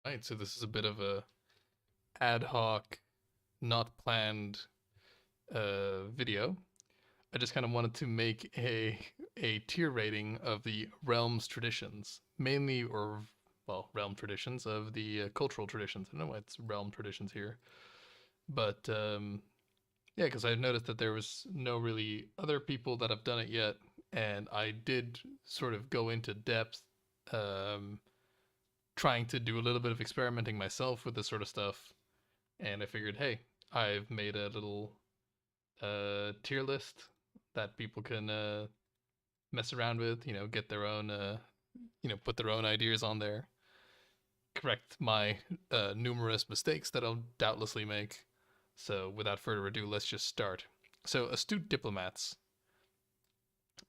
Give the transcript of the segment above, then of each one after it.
Right, so this is a bit of a ad hoc, not planned video. I just kind of wanted to make a tier rating of the realms traditions, mainly or well, realm traditions of the cultural traditions. I don't know why it's realm traditions here, but yeah, because I've noticed that there was no really other people that have done it yet, and I did sort of go into depth, um, trying to do a little bit of experimenting myself with this sort of stuff, and I figured, hey, I've made a little tier list that people can mess around with. Get their own, put their own ideas on there, correct my numerous mistakes that I'll doubtlessly make. So, without further ado, let's just start. So, astute diplomats,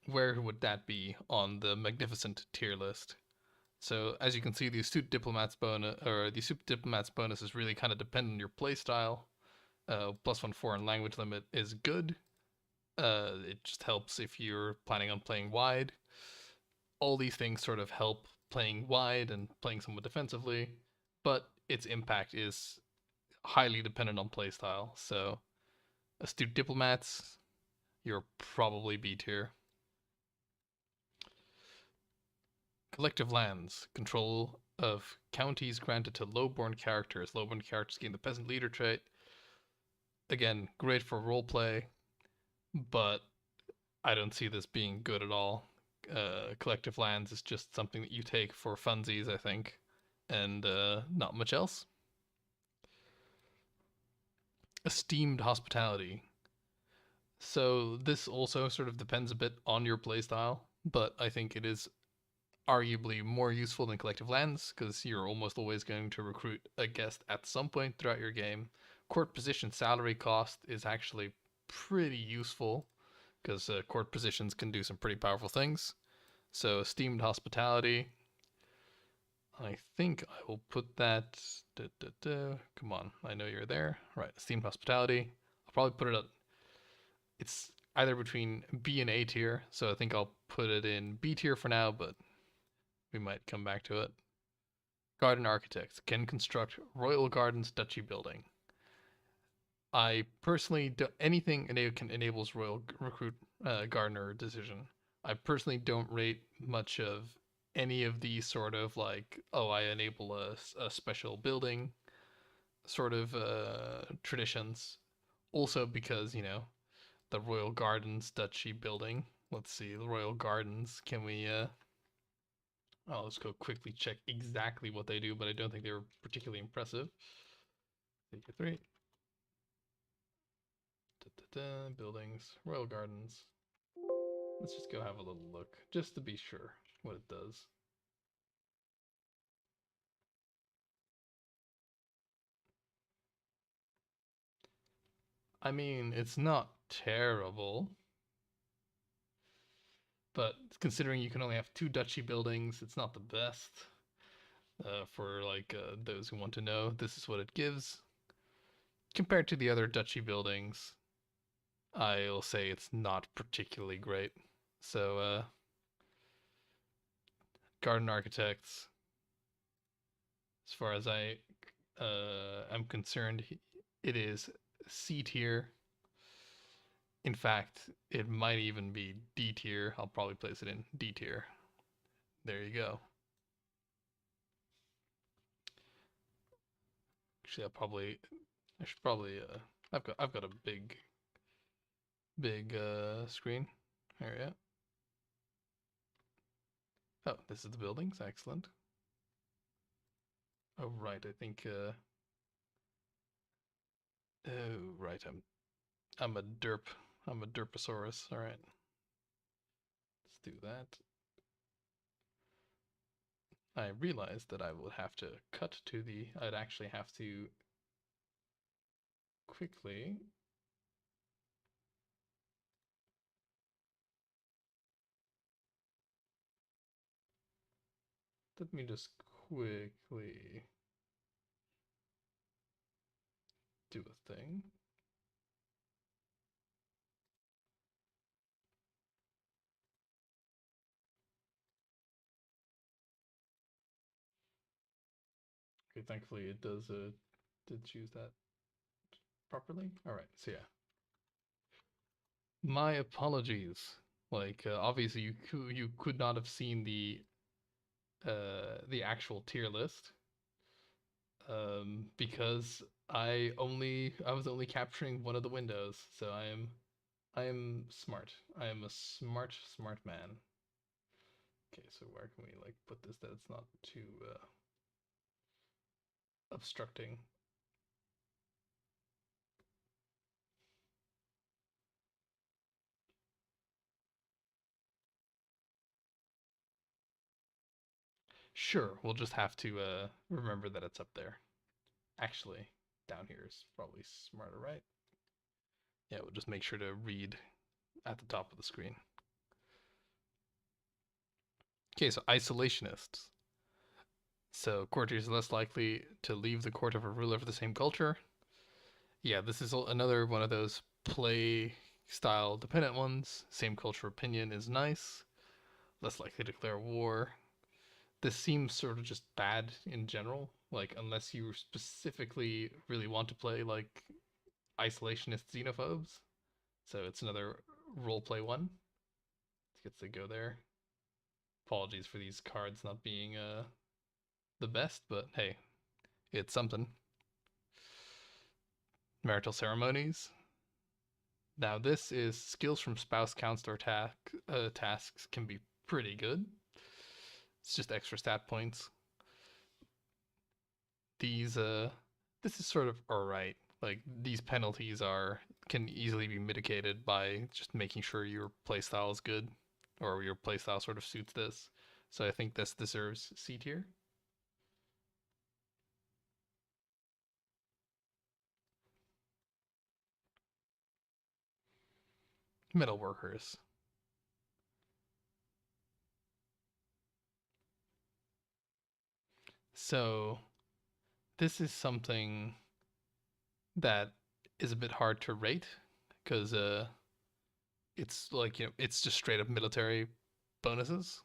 where would that be on the magnificent tier list? So, as you can see, the astute diplomats bonus or the astute diplomats bonus is really kind of dependent on your playstyle. +1 foreign language limit is good. It just helps if you're planning on playing wide. All these things sort of help playing wide and playing somewhat defensively, but its impact is highly dependent on playstyle. So, astute diplomats, you're probably B tier. Collective lands, control of counties granted to lowborn characters. Lowborn characters gain the peasant leader trait. Again, great for roleplay, but I don't see this being good at all. Collective lands is just something that you take for funsies, I think, and not much else. Esteemed hospitality. So this also sort of depends a bit on your playstyle, but I think it is arguably more useful than collective lands because you're almost always going to recruit a guest at some point throughout your game. Court position salary cost is actually pretty useful because court positions can do some pretty powerful things. So, esteemed hospitality. I think I will put that. Come on, I know you're there. Right, esteemed hospitality. I'll probably put it at. It's either between B and A tier, so I think I'll put it in B tier for now, but we might come back to it. Garden architects can construct royal gardens, duchy building. I personally do anything enables royal recruit gardener decision. I personally don't rate much of any of these sort of like, oh, I enable a special building sort of traditions. Also because the royal gardens duchy building. Let's see the royal gardens. Can we? Let's go quickly check exactly what they do, but I don't think they were particularly impressive. Ck3. Buildings, royal gardens. Let's just go have a little look, just to be sure what it does. I mean, it's not terrible, but considering you can only have two duchy buildings, it's not the best. For like those who want to know, this is what it gives. Compared to the other duchy buildings, I'll say it's not particularly great. So, garden architects, as far as I am concerned, it is C tier. In fact, it might even be D tier. I'll probably place it in D tier. There you go. Actually, I should probably, I've got a big screen. There, yeah. Oh, this is the buildings. Excellent. Oh, right. I think, oh, right. I'm a derp. I'm a derposaurus. All right. Let's do that. I realized that I would have to cut to the, I'd actually have to quickly. Let me just quickly do a thing. Okay, thankfully it does did choose that properly. All right, so yeah. My apologies. Like obviously you could not have seen the actual tier list because I was only capturing one of the windows. So I am smart. I am a smart man. Okay, so where can we like put this that it's not too obstructing? Sure, we'll just have to remember that it's up there. Actually, down here is probably smarter, right? Yeah, we'll just make sure to read at the top of the screen. Okay, so isolationists. So courtiers are less likely to leave the court of a ruler of the same culture. Yeah, this is another one of those play style dependent ones. Same culture opinion is nice. Less likely to declare war. This seems sort of just bad in general. Like unless you specifically really want to play like isolationist xenophobes. So it's another roleplay one. Gets to go there. Apologies for these cards not being the best, but hey, it's something. Marital ceremonies. Now this is skills from spouse counselor tasks can be pretty good. It's just extra stat points. These this is sort of alright. Like these penalties can easily be mitigated by just making sure your playstyle is good or your playstyle sort of suits this. So I think this deserves C tier. Metal workers. So this is something that is a bit hard to rate because it's like it's just straight up military bonuses,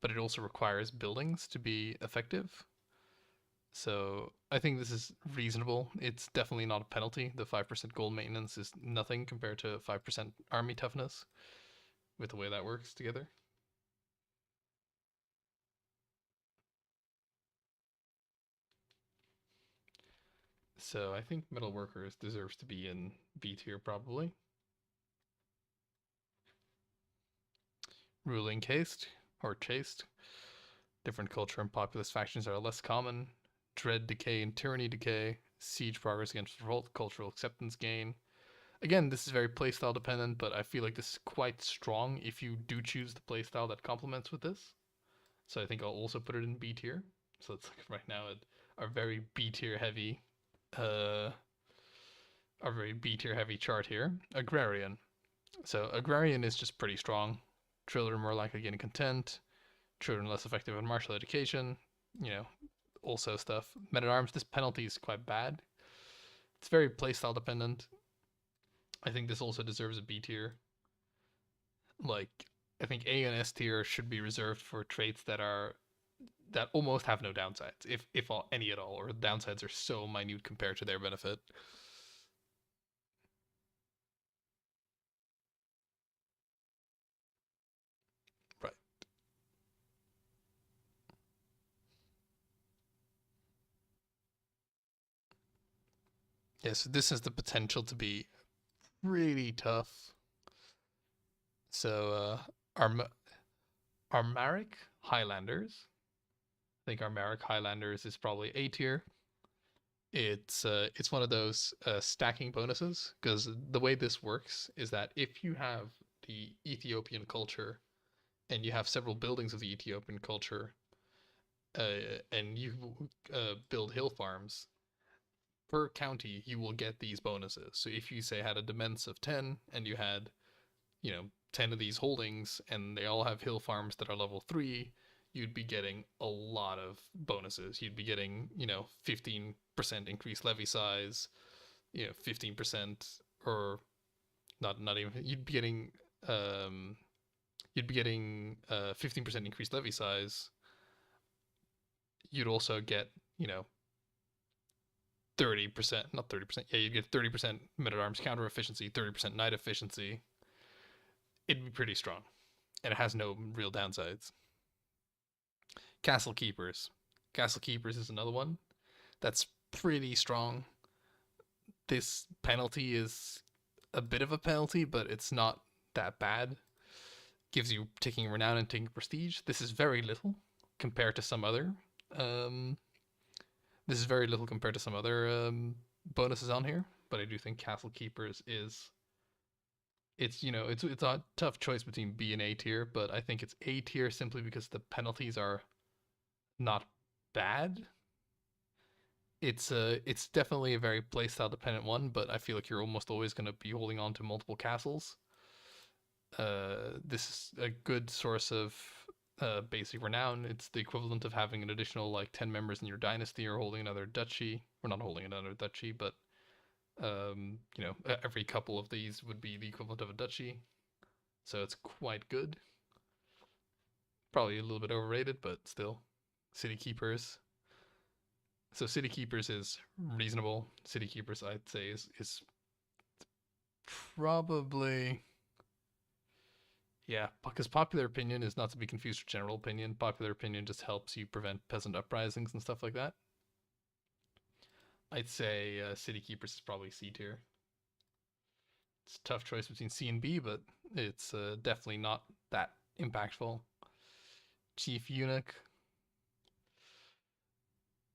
but it also requires buildings to be effective. So I think this is reasonable. It's definitely not a penalty. The 5% gold maintenance is nothing compared to 5% army toughness with the way that works together. So I think metal workers deserves to be in B tier probably. Ruling caste or chaste. Different culture and populist factions are less common. Dread decay and tyranny decay. Siege progress against revolt. Cultural acceptance gain. Again, this is very playstyle dependent, but I feel like this is quite strong if you do choose the playstyle that complements with this. So I think I'll also put it in B tier. So it's like right now our very B tier heavy, uh, our very B tier heavy chart here. Agrarian. So agrarian is just pretty strong. Children more likely getting content. Children less effective in martial education. You know, also stuff. Men at arms. This penalty is quite bad. It's very playstyle dependent. I think this also deserves a B tier. Like I think A and S tier should be reserved for traits that almost have no downsides, if all, any at all, or the downsides are so minute compared to their benefit. Right. Yes, this has the potential to be really tough. So our Marek Highlanders. I think our Marek Highlanders is probably A tier. It's one of those stacking bonuses because the way this works is that if you have the Ethiopian culture and you have several buildings of the Ethiopian culture, and you build hill farms per county, you will get these bonuses. So if you say had a demence of 10 and you had 10 of these holdings and they all have hill farms that are level 3, you'd be getting a lot of bonuses. You'd be getting 15% increased levy size, 15%, or not even, you'd be getting 15% increased levy size. You'd also get 30%, not 30%. Yeah, you'd get 30% men at arms counter efficiency, 30% knight efficiency. It'd be pretty strong, and it has no real downsides. Castle Keepers. Castle Keepers is another one that's pretty strong. This penalty is a bit of a penalty, but it's not that bad. Gives you taking renown and taking prestige. This is very little compared to some other. Um, this is very little compared to some other bonuses on here, but I do think Castle Keepers is. It's a tough choice between B and A tier, but I think it's A tier simply because the penalties are not bad. It's definitely a very playstyle dependent one, but I feel like you're almost always going to be holding on to multiple castles. This is a good source of basic renown. It's the equivalent of having an additional like 10 members in your dynasty or holding another duchy. We're not holding another duchy, but every couple of these would be the equivalent of a duchy. So it's quite good. Probably a little bit overrated, but still. City Keepers. So City Keepers is reasonable. City Keepers, I'd say, is probably, yeah, because popular opinion is not to be confused with general opinion. Popular opinion just helps you prevent peasant uprisings and stuff like that. I'd say City Keepers is probably C tier. It's a tough choice between C and B, but it's definitely not that impactful. Chief Eunuch.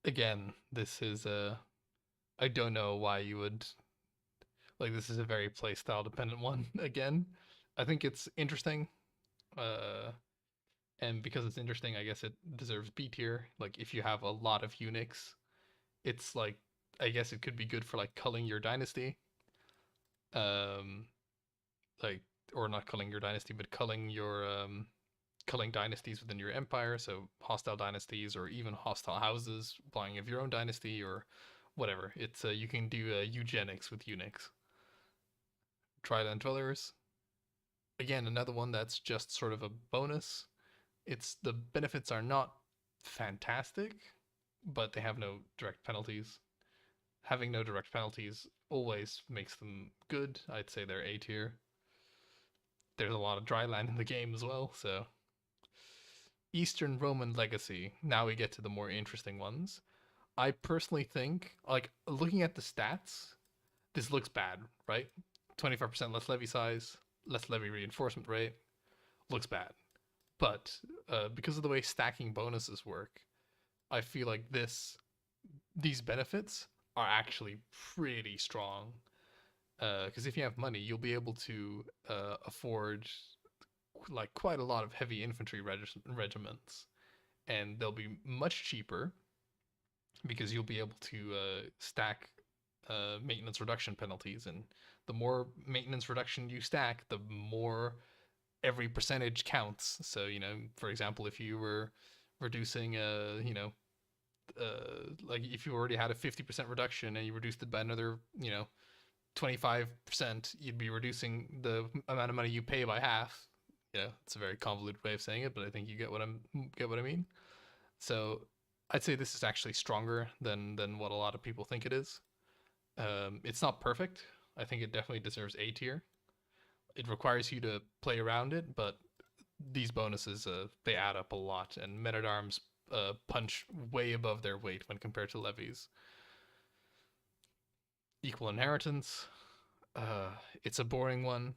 Again, this is I don't know why you would like. This is a very playstyle dependent one. Again, I think it's interesting. Uh, and because it's interesting, I guess it deserves B tier. Like if you have a lot of eunuchs, it's like I guess it could be good for like culling your dynasty. Um, like or not culling your dynasty, but culling your culling dynasties within your empire. So hostile dynasties or even hostile houses, applying of your own dynasty or whatever. It's you can do eugenics with eunuchs. Trident dwellers. Again, another one that's just sort of a bonus. It's the benefits are not fantastic, but they have no direct penalties. Having no direct penalties always makes them good. I'd say they're A tier. There's a lot of dry land in the game as well, so Eastern Roman legacy. Now we get to the more interesting ones. I personally think, like, looking at the stats, this looks bad, right? 25% less levy size, less levy reinforcement rate, looks bad. But because of the way stacking bonuses work, I feel like these benefits are actually pretty strong. Because if you have money, you'll be able to afford like quite a lot of heavy infantry regiments, and they'll be much cheaper because you'll be able to stack maintenance reduction penalties, and the more maintenance reduction you stack, the more every percentage counts. So for example, if you were reducing like if you already had a 50% reduction and you reduced it by another 25%, you'd be reducing the amount of money you pay by half. It's a very convoluted way of saying it, but I think you get what I mean. So I'd say this is actually stronger than what a lot of people think it is. It's not perfect. I think it definitely deserves A tier. It requires you to play around it, but these bonuses they add up a lot, and men at arms punch way above their weight when compared to levies. Equal inheritance. It's a boring one.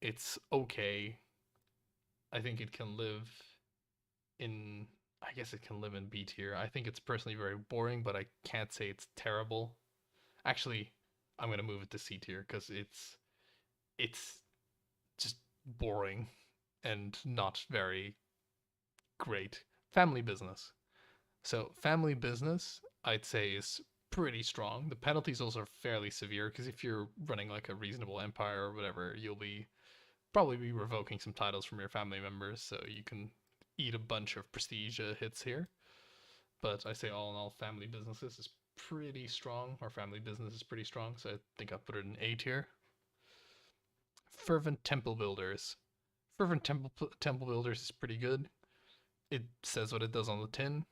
It's okay. I think it can live in. I guess it can live in B tier. I think it's personally very boring, but I can't say it's terrible. Actually, I'm gonna move it to C tier because it's just boring and not very great. Family business. So family business, I'd say, is pretty strong. The penalties also are fairly severe because if you're running like a reasonable empire or whatever, you'll probably be revoking some titles from your family members, so you can eat a bunch of prestige hits here. But I say all in all, family businesses is pretty strong. Our family business is pretty strong, so I think I'll put it in A tier. Fervent temple builders. Fervent temple builders is pretty good. It says what it does on the tin.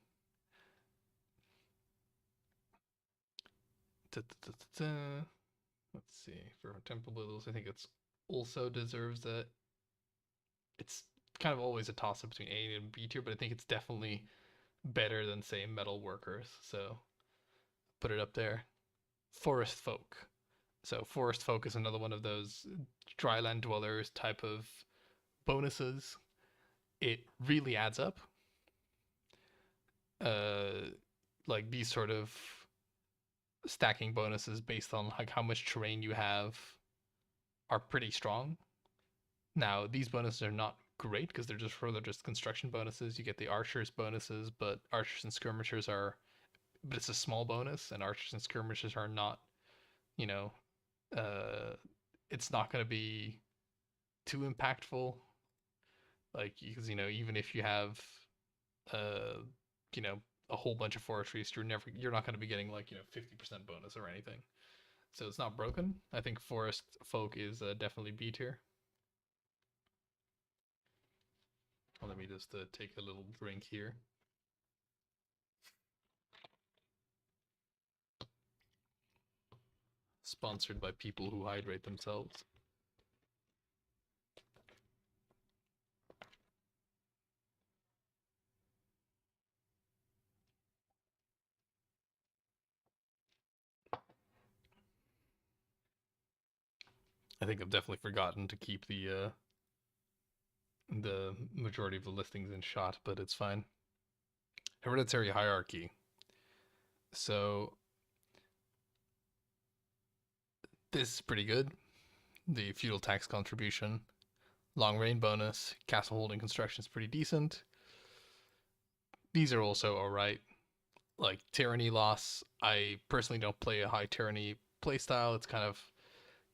Let's see. For Temple Blues, I think it's also deserves that. It's kind of always a toss up between A and B tier, but I think it's definitely better than, say, Metal Workers. So put it up there. Forest Folk. So Forest Folk is another one of those dryland dwellers type of bonuses. It really adds up. Like these sort of stacking bonuses based on like how much terrain you have are pretty strong. Now these bonuses are not great because they're just construction bonuses. You get the archers bonuses, but archers and skirmishers are, but it's a small bonus, and archers and skirmishers are not, you know, uh, it's not going to be too impactful. Like because even if you have, uh, you know, a whole bunch of forestries, you're not going to be getting like 50% bonus or anything. So it's not broken. I think Forest Folk is definitely B tier. Well, let me just take a little drink here. Sponsored by people who hydrate themselves. I think I've definitely forgotten to keep the majority of the listings in shot, but it's fine. Hereditary Hierarchy. So this is pretty good. The feudal tax contribution, long reign bonus, castle holding construction is pretty decent. These are also alright. Like tyranny loss, I personally don't play a high tyranny playstyle. It's kind of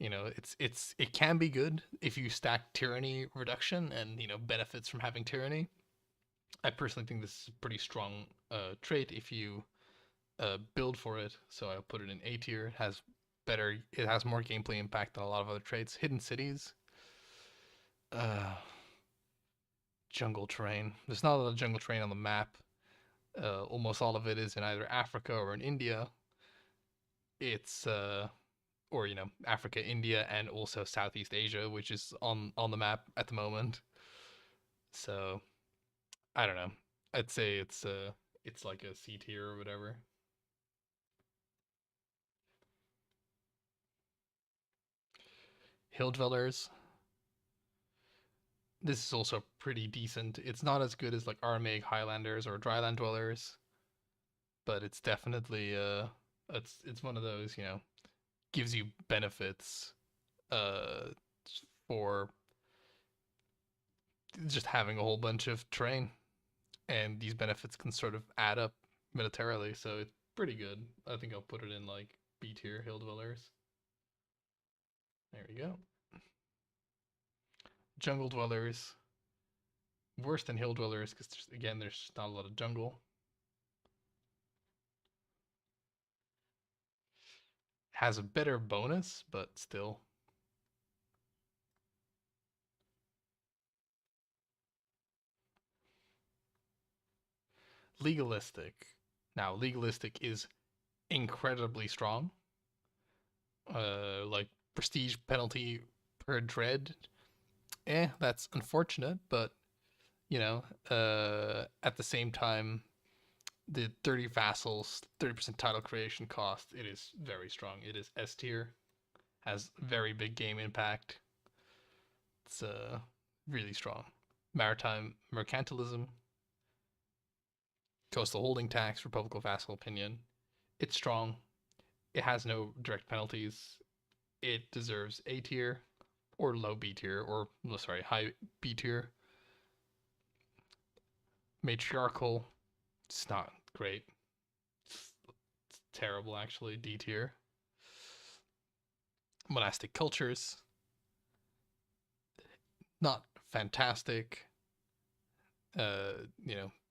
it can be good if you stack tyranny reduction and benefits from having tyranny. I personally think this is a pretty strong trait if you build for it. So I'll put it in A tier. It has more gameplay impact than a lot of other traits. Hidden cities, uh, jungle terrain. There's not a lot of jungle terrain on the map. Almost all of it is in either Africa or in India. It's or Africa, India, and also Southeast Asia, which is on the map at the moment. So I don't know. I'd say it's like a C tier or whatever. Hill Dwellers. This is also pretty decent. It's not as good as like Aramaic Highlanders or Dryland Dwellers, but it's definitely it's one of those, gives you benefits uh for just having a whole bunch of terrain, and these benefits can sort of add up militarily, so it's pretty good. I think I'll put it in like B tier Hill Dwellers. There we go. Jungle Dwellers. Worse than Hill Dwellers because again, there's not a lot of jungle. Has a better bonus, but still. Legalistic. Now, legalistic is incredibly strong. Like prestige penalty per dread. That's unfortunate, but at the same time, the 30 vassals, 30% title creation cost, it is very strong. It is S tier, has very big game impact. It's really strong. Maritime mercantilism, coastal holding tax, republical vassal opinion. It's strong. It has no direct penalties. It deserves A tier or low B tier, or sorry, high B tier. Matriarchal, it's not great. It's terrible actually. D tier. Monastic cultures, not fantastic.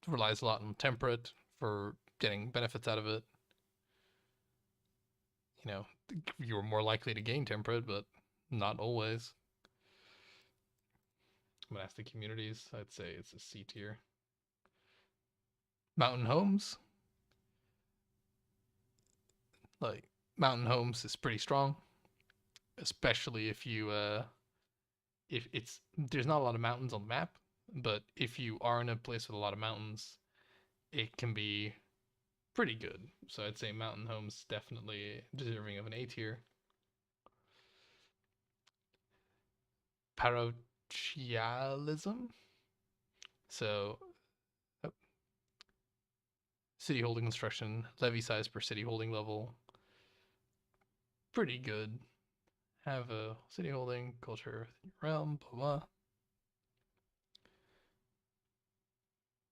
Relies a lot on temperate for getting benefits out of it. You're more likely to gain temperate, but not always. Monastic communities, I'd say it's a C tier. Mountain homes, like Mountain homes is pretty strong, especially if you if it's there's not a lot of mountains on the map, but if you are in a place with a lot of mountains, it can be pretty good. So I'd say mountain homes definitely deserving of an A tier. Parochialism. So oh, city holding construction, levy size per city holding level, pretty good. Have a city holding culture realm, blah blah.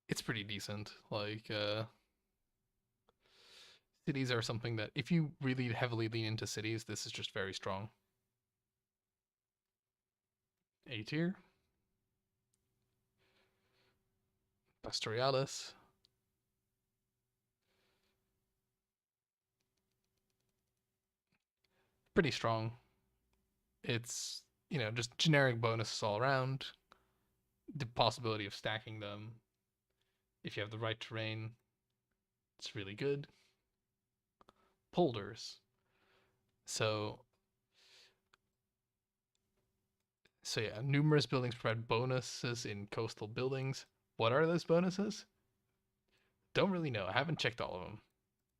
It's pretty decent. Like cities are something that if you really heavily lean into cities, this is just very strong. A tier. Pastorialis. Pretty strong. It's, just generic bonuses all around. The possibility of stacking them if you have the right terrain, it's really good. Polders. So yeah, numerous buildings provide bonuses in coastal buildings. What are those bonuses? Don't really know. I haven't checked all of them.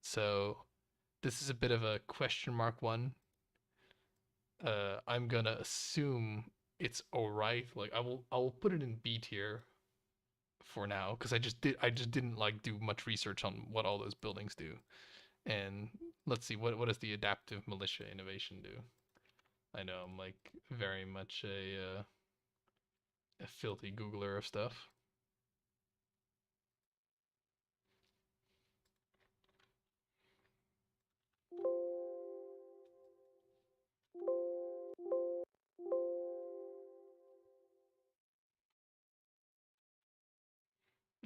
So this is a bit of a question mark one. I'm gonna assume it's alright. Like I will put it in B tier for now because I just didn't like do much research on what all those buildings do. And let's see what does the adaptive militia innovation do? I know I'm like very much a filthy Googler of stuff.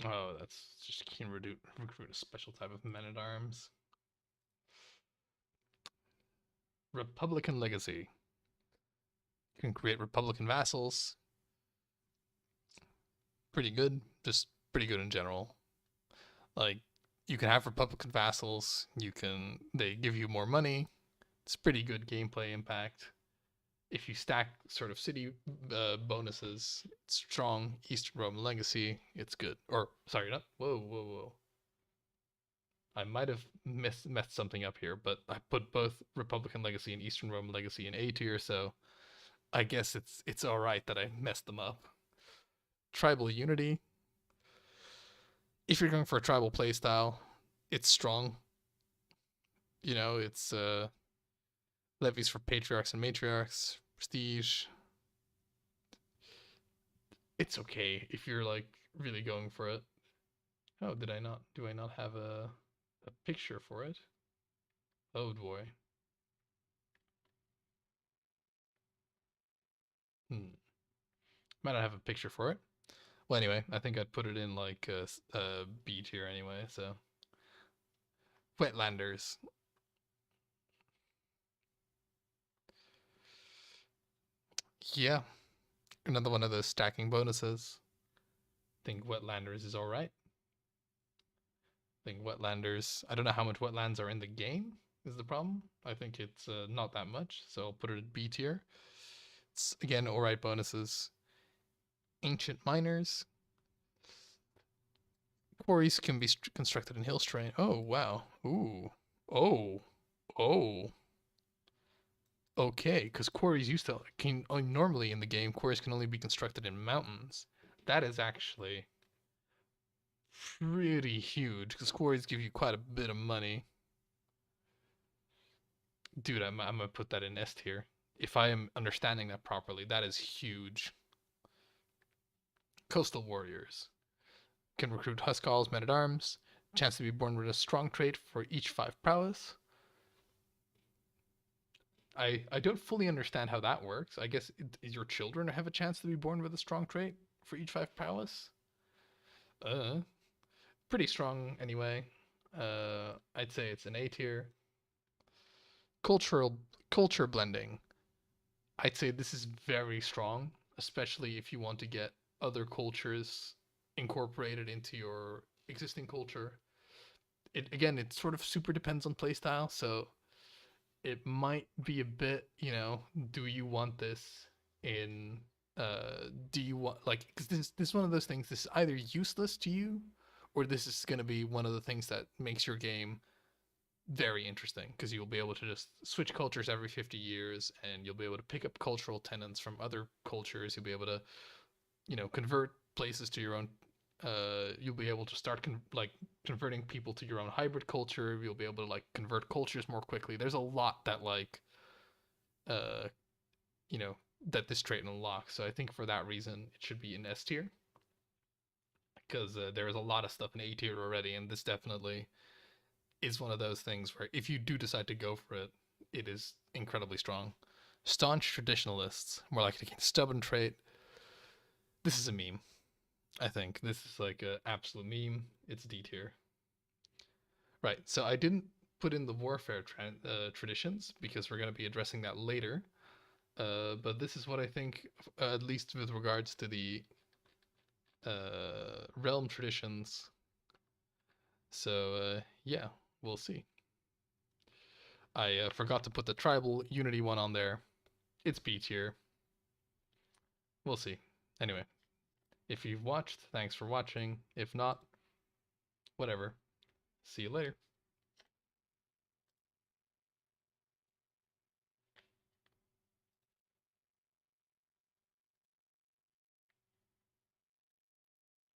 Oh, that's just can recruit a special type of men at arms. Republican legacy. You can create Republican vassals. Pretty good. Just pretty good in general. Like you can have Republican vassals. They give you more money. It's pretty good gameplay impact. If you stack sort of city bonuses, it's strong. Eastern Roman legacy, it's good. Or sorry, not whoa. I might have messed something up here, but I put both Republican legacy and Eastern Roman legacy in A tier, so I guess it's all right that I messed them up. Tribal unity. If you're going for a tribal playstyle, it's strong. It's levies for patriarchs and matriarchs, prestige. It's okay if you're like really going for it. Oh, did I not? Do I not have a picture for it? Oh boy. Might not have a picture for it. Well, anyway, I think I'd put it in like a B tier anyway. So, Wetlanders. Yeah, another one of those stacking bonuses. I think Wetlanders is all right. I think Wetlanders. I don't know how much wetlands are in the game. Is the problem? I think it's not that much, so I'll put it at B tier. It's again all right bonuses. Ancient miners. Quarries can be constructed in hills terrain. Oh wow. Ooh. Oh. Oh. Okay, because quarries used to can normally in the game quarries can only be constructed in mountains. That is actually pretty huge because quarries give you quite a bit of money. Dude, I'm gonna put that in S tier. If I am understanding that properly, that is huge. Coastal warriors can recruit Huskarls, men at arms. Chance to be born with a strong trait for each 5 prowess. I don't fully understand how that works. I guess your children have a chance to be born with a strong trait for each 5 prowess. Uh, Pretty strong anyway. I'd say it's an A tier. Culture blending. I'd say this is very strong, especially if you want to get other cultures incorporated into your existing culture. It sort of super depends on playstyle. So it might be a bit, you know, do you want this in do you want, like, because this is one of those things, this is either useless to you or this is going to be one of the things that makes your game very interesting, because you'll be able to just switch cultures every 50 years and you'll be able to pick up cultural tenets from other cultures. You'll be able to, you know, convert places to your own. You'll be able to start like converting people to your own hybrid culture. You'll be able to like convert cultures more quickly. There's a lot that like uh you know, that this trait unlocks. So I think for that reason it should be in S tier, because there is a lot of stuff in A tier already, and this definitely is one of those things where if you do decide to go for it, it is incredibly strong. Staunch traditionalists, more likely to stubborn trait. This is a meme. I think this is like an absolute meme. It's D tier. Right. So I didn't put in the warfare traditions because we're going to be addressing that later. But this is what I think, at least with regards to the realm traditions. So yeah, we'll see. I forgot to put the tribal unity one on there. It's B tier. We'll see. Anyway, if you've watched, thanks for watching. If not, whatever. See you later.